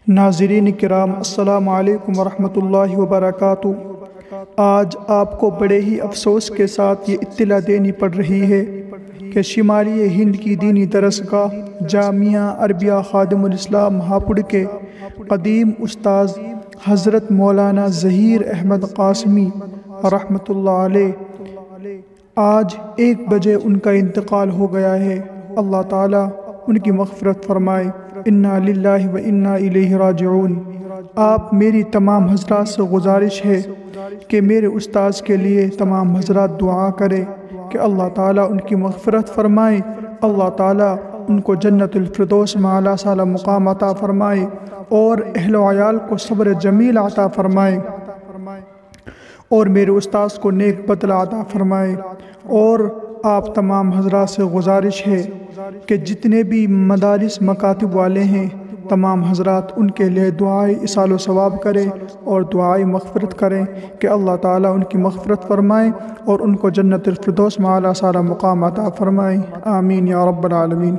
ناظرین کرام، السلام علیکم ورحمۃ اللہ وبرکاتہ۔ آج آپ کو بڑے ہی افسوس کے ساتھ یہ اطلاع دینی پڑ رہی ہے کہ شمالی ہند کی دینی درسگاہ جامعہ عربیہ خادم الاسلام ہاپوڑ کے قدیم استاذ حضرت مولانا ظہیر احمد قاسمی رحمۃ اللہ علیہ آج 1 بجے ان کا انتقال ہو گیا ہے۔ اللہ تعالیٰ ان کی مغفرت فرمائے۔ انا للہ و انا الیہ راجعون۔ آپ میری تمام حضرات سے گزارش ہے کہ میرے استاذ کے لیے تمام حضرات دعا کریں کہ اللہ تعالیٰ ان کی مغفرت فرمائے، اللہ تعالیٰ ان کو جنت الفردوس میں اعلیٰ سالا مقام عطا فرمائے اور اہل و عیال کو صبر جمیل عطا فرمائے اور میرے استاذ کو نیک بدلہ عطا فرمائے۔ اور آپ تمام حضرات سے گزارش ہے کہ جتنے بھی مدارس مکاتب والے ہیں تمام حضرات ان کے لیے دعائے اصال و ثواب کریں اور دعائے مغفرت کریں کہ اللہ تعالیٰ ان کی مغفرت فرمائے اور ان کو جنت الفردوس میں اعلیٰ سالا مقام عطا فرمائے۔ آمین یا رب العالمین۔